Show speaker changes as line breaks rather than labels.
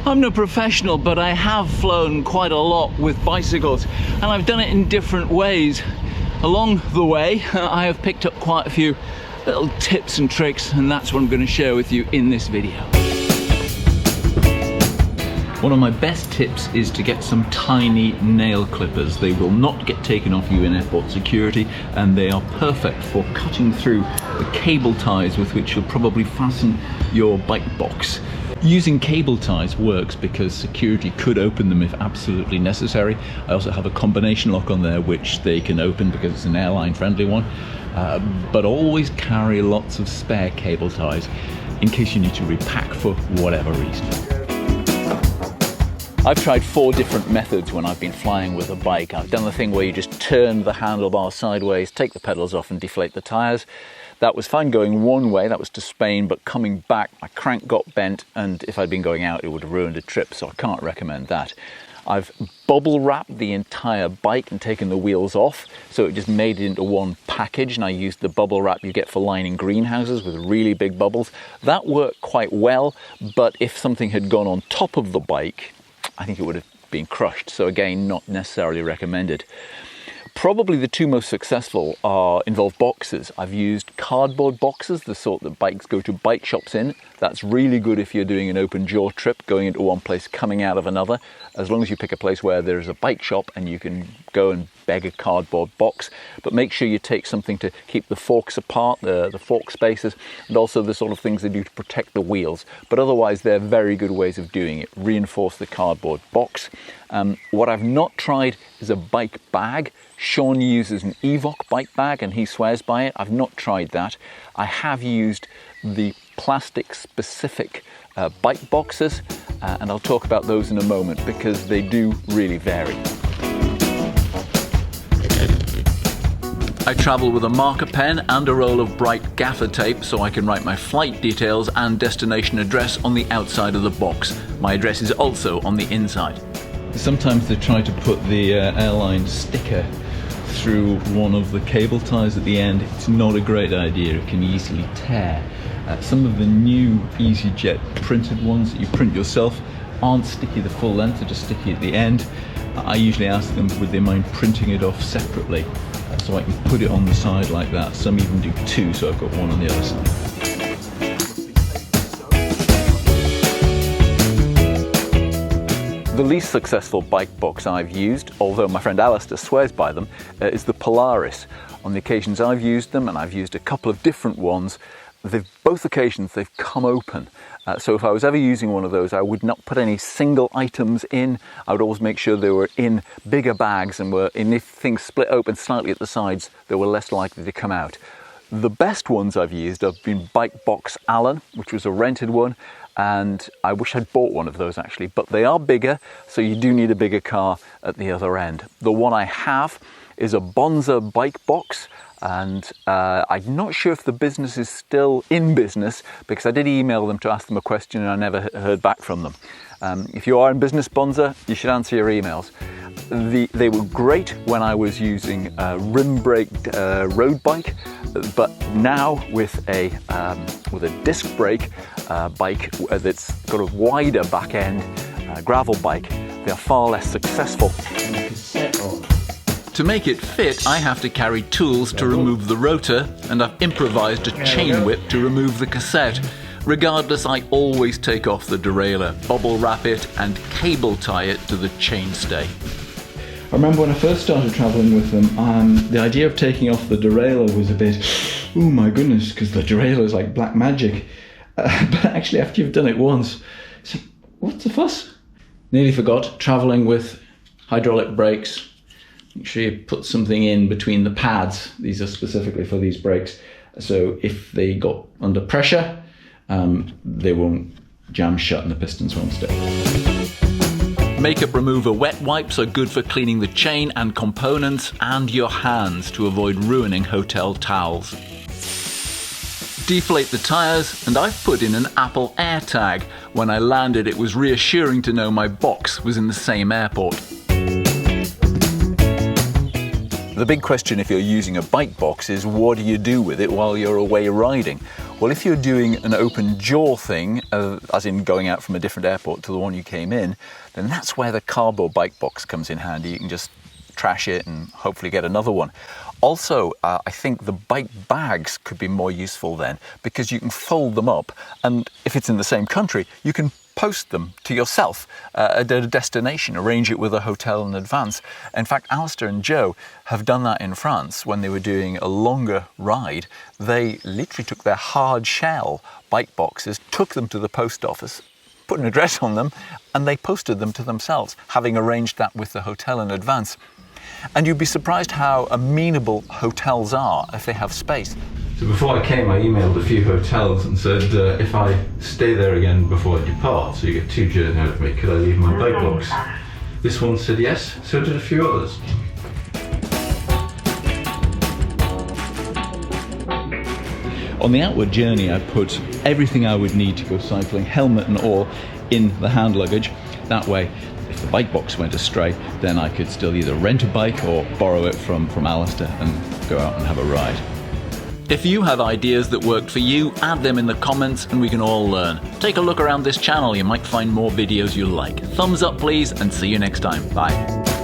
I'm no professional, but I have flown quite a lot with bicycles, and I've done it in different ways. Along the way, I have picked up quite a few little tips and tricks, and that's what I'm going to share with you in this video. One of my best tips is to get some tiny nail clippers. They will not get taken off you in airport security, and they are perfect for cutting through the cable ties with which you'll probably fasten your bike box. Using cable ties works because security could open them if absolutely necessary. I also have a combination lock on there which they can open because it's an airline friendly one. But always carry lots of spare cable ties in case you need to repack for whatever reason. I've tried 4 different methods when I've been flying with a bike. I've done the thing where you just turn the handlebar sideways, take the pedals off and deflate the tyres. That was fine going one way, that was to Spain, but coming back my crank got bent, and if I'd been going out it would have ruined a trip, so I can't recommend that. I've bubble wrapped the entire bike and taken the wheels off, so it just made it into one package, and I used the bubble wrap you get for lining greenhouses with really big bubbles. That worked quite well, but if something had gone on top of the bike, I think it would have been crushed, so again, not necessarily recommended. Probably the 2 most successful involve boxes. I've used cardboard boxes, the sort that bikes go to bike shops in. That's really good if you're doing an open jaw trip, going into one place, coming out of another, as long as you pick a place where there's a bike shop and you can go and beg a cardboard box. But make sure you take something to keep the forks apart, the fork spaces, and also the sort of things they do to protect the wheels. But otherwise, they're very good ways of doing it. Reinforce the cardboard box. What I've not tried is a bike bag. Sean uses an Evoc bike bag and he swears by it. I've not tried that. I have used the plastic specific bike boxes, and I'll talk about those in a moment because they do really vary. I travel with a marker pen and a roll of bright gaffer tape so I can write my flight details and destination address on the outside of the box. My address is also on the inside. Sometimes they try to put the airline sticker through one of the cable ties at the end. It's not a great idea, it can easily tear. Some of the new EasyJet printed ones that you print yourself aren't sticky the full length, they're just sticky at the end. I usually ask them would they mind printing it off separately so I can put it on the side like that. Some even do 2, so I've got one on the other side. The least successful bike box I've used, although my friend Alistair swears by them, is the Polaris. On the occasions I've used them, and I've used a couple of different ones, both occasions they've come open. So if I was ever using one of those, I would not put any single items in. I would always make sure they were in bigger bags and if things split open slightly at the sides, they were less likely to come out. The best ones I've used have been Bike Box Allen, which was a rented one, and I wish I'd bought one of those actually, but they are bigger, so you do need a bigger car at the other end. The one I have is a Bonza bike box, and I'm not sure if the business is still in business because I did email them to ask them a question and I never heard back from them. If you are in business, Bonza, you should answer your emails. They were great when I was using a rim braked road bike, but now with a disc brake bike that's got a wider back end gravel bike, they are far less successful. To make it fit, I have to carry tools to remove the rotor, and I've improvised a chain whip to remove the cassette. Regardless, I always take off the derailleur, bubble wrap it, and cable tie it to the chainstay. I remember when I first started travelling with them, the idea of taking off the derailleur was a bit, oh my goodness, because the derailleur is like black magic. But actually, after you've done it once, it's like, what's the fuss? Nearly forgot, travelling with hydraulic brakes. Make sure you put something in between the pads. These are specifically for these brakes. So if they got under pressure, they won't jam shut and the pistons won't stay. Makeup remover wet wipes are good for cleaning the chain and components and your hands to avoid ruining hotel towels. Deflate the tyres, and I've put in an Apple AirTag. When I landed, it was reassuring to know my box was in the same airport. The big question if you're using a bike box is, what do you do with it while you're away riding? Well, if you're doing an open jaw thing, as in going out from a different airport to the one you came in, then that's where the cardboard bike box comes in handy. You can just trash it and hopefully get another one. Also, I think the bike bags could be more useful then, because you can fold them up, and if it's in the same country, you can post them to yourself at a destination, arrange it with a hotel in advance. In fact, Alistair and Joe have done that in France when they were doing a longer ride. They literally took their hard shell bike boxes, took them to the post office, put an address on them, and they posted them to themselves, having arranged that with the hotel in advance. And you'd be surprised how amenable hotels are if they have space.
So before I came, I emailed a few hotels and said, if I stay there again before I depart, so you get 2 journeys out of me, could I leave my bike box? This one said yes, so did a few others.
On the outward journey, I put everything I would need to go cycling, helmet and all, in the hand luggage. That way, if the bike box went astray, then I could still either rent a bike or borrow it from Alistair and go out and have a ride. If you have ideas that worked for you, add them in the comments and we can all learn. Take a look around this channel, you might find more videos you like. Thumbs up please, and see you next time. Bye.